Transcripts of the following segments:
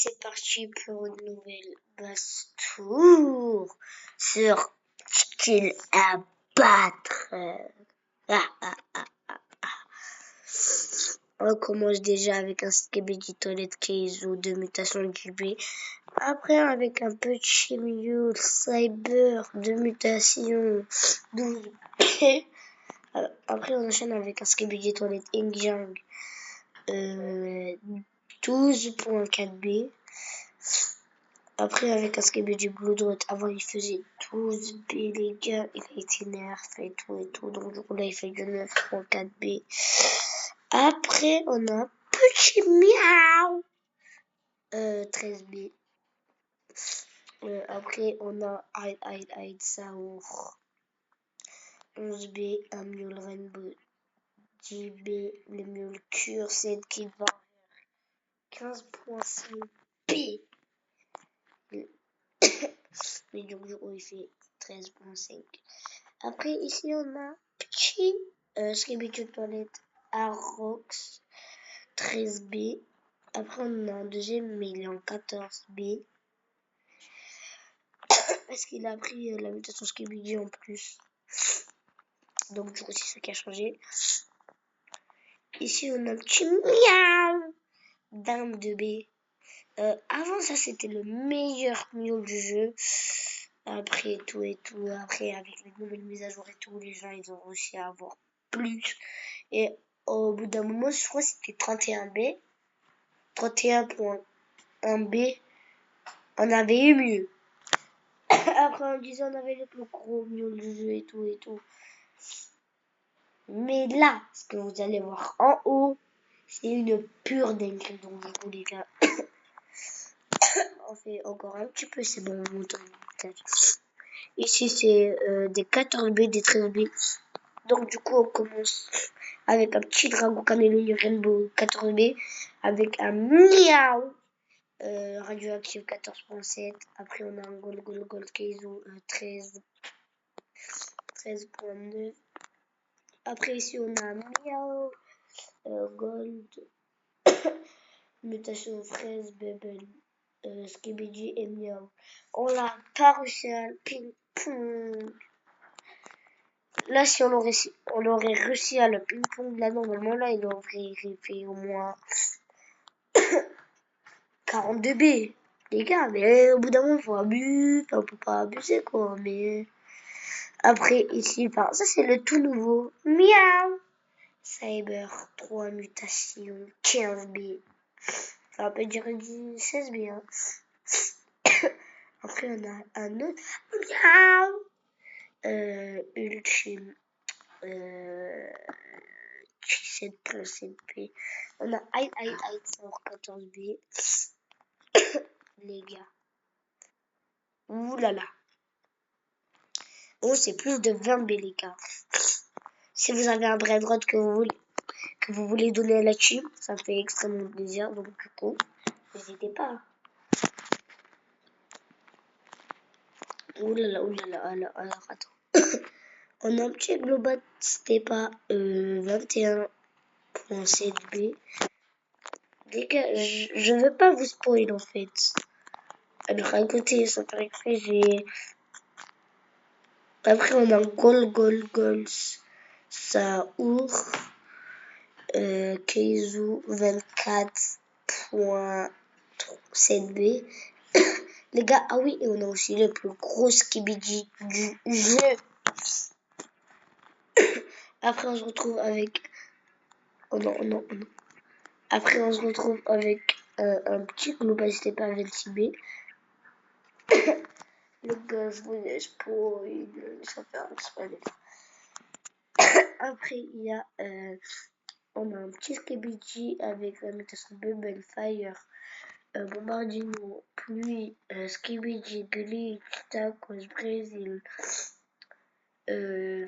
c'est parti pour une nouvelle basse tour sur skill à battre. On commence déjà avec un Skibidi Toilette Keizo de mutation GB. Après avec un petit Mule Cyber de mutation 12B. Après on enchaîne avec un Skibidi Toilette Ingjang 12.4B. Après avec un Skibidi Bloodroot, avant il faisait 12B les gars, il a été nerf et tout, donc du coup là il fait du 9.4B. Après on a un petit miaou 13B. Après on a Aïd Saour 11B, un Mule Rainbow 10B, le Mule Cure 7 qui va 15.5B. Mais donc du coup il fait 13.5. Après ici on a petit Skibidi Toilette Arox 13B. Après on a un deuxième mais il est en 14B. Parce qu'il a pris la mutation Skibidi en plus. Donc du coup c'est ce qui a changé. Ici on a un petit miaou 22B. Avant ça c'était le meilleur mule du jeu. Après tout, après avec les nouvelles mises à jour et tout, les gens ils ont réussi à avoir plus. Et au bout d'un moment, je crois que c'était 31B, 31.1B, on avait eu mieux. Après on disait on avait le plus gros mule du jeu et tout. Mais là, ce que vous allez voir en haut, c'est une pure dinguerie. Donc du coup les gars, on fait encore un petit peu, c'est bon, on monte. Ici c'est des 14B, des 13B. Donc du coup on commence avec un petit dragon caméléon Rainbow 14B, avec un miaou radioactif 14.7. Après on a un gold Keizo 13.9. Après ici on a un miaou gold mutation fraise bubble Skibidi et miaou. On l'a pas réussi à ping pong. Là, si on aurait réussi à le ping-pong, là, normalement, là, il aurait fait au moins 42B. Les gars, mais au bout d'un moment, faut abuser, on peut pas abuser, quoi, mais... Après, ici, ça, c'est le tout nouveau. Miaou! Cyber 3 mutation 15B. Ça peut dire 16B, hein. Après, on a un autre. Miaou! Ultime. 7.7B. On a Aïe sur 14B. Les gars. Ouh là là. Oh, c'est plus de 20B, les gars. Si vous avez un brainrot que vous voulez donner à la team, ça me fait extrêmement plaisir. Donc, du coup, n'hésitez pas. Ouh là là, alors, attends. On a un petit Globat Stepa 21.7B. Les gars, je veux pas vous spoil en fait. Alors, à côté, ça paraît que j'ai... Après, on a Gold, Saour, Keizu 24.7B. Les gars, ah oui, et on a aussi le plus gros Skibidi du jeu. Après, on se retrouve avec... Oh non. Après, on se retrouve avec un petit Global Stepa 26B. Le gars, je vous laisse spoil. Ça fait un spoil. Après, il y a... on a un petit Skibidi avec la mutation Bubble Fire, Bombardino, Pluie, Skibidi, Glitch, Tacos, Brésil,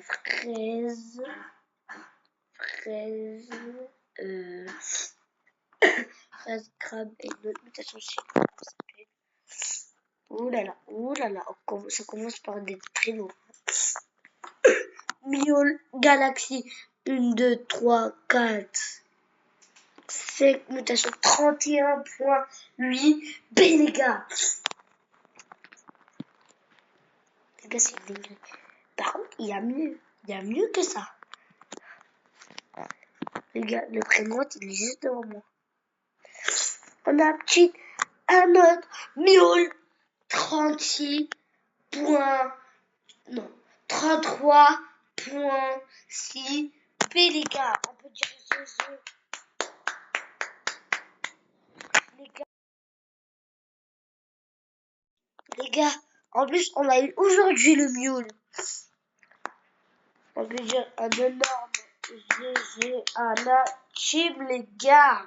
Fraise, Fraise, Crabe et une autre mutation, je sais pas comment ça s'appelle. Ouh là là, ça commence par des très lourds. Miol, Galaxy, 1, 2, 3, 4. 5 mutations, 31.8 B, les gars. Les gars, c'est une dinguerie. Par contre, il y a mieux. Il y a mieux que ça. Les gars, le prénom, il est juste devant moi. On a un autre miaule 36 points. Non, 33.6 B, les gars. On peut dire Zozo. Les gars, en plus, on a eu aujourd'hui le miaule. On peut dire un énorme GG à la team, les gars.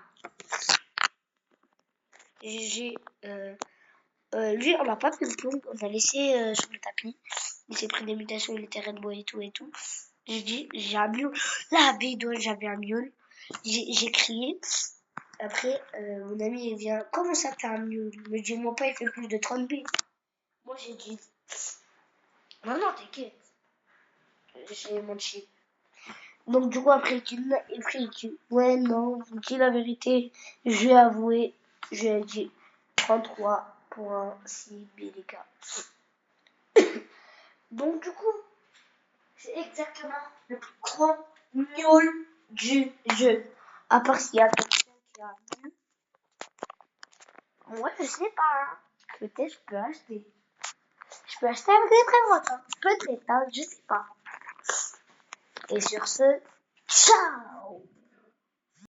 GG. Lui, on n'a pas fait le plomb, on a laissé sur le tapis. Il s'est pris des mutations, il était Red Bull et tout et tout. J'ai dit, j'ai un miaule. Là, bidon, j'avais un miaule. J'ai crié. Après, mon ami, il vient. Comment ça, t'as un miaule? Il me dit, mon père, il fait plus de 30 billes. Moi, j'ai dit, non, non, t'inquiète. J'ai menti. Donc, du coup, après, il dit, ouais, non, vous dites la vérité. Je vais avouer, j'ai dit 33.6 billes, les gars. Donc, du coup, c'est exactement le plus grand miaule du jeu. À part s'il y a quelqu'un qui a mieux. Moi, je sais pas. Hein. Peut-être je peux acheter. Je peux acheter avec des préventes. Hein. Peut-être, hein, je sais pas. Et sur ce, ciao!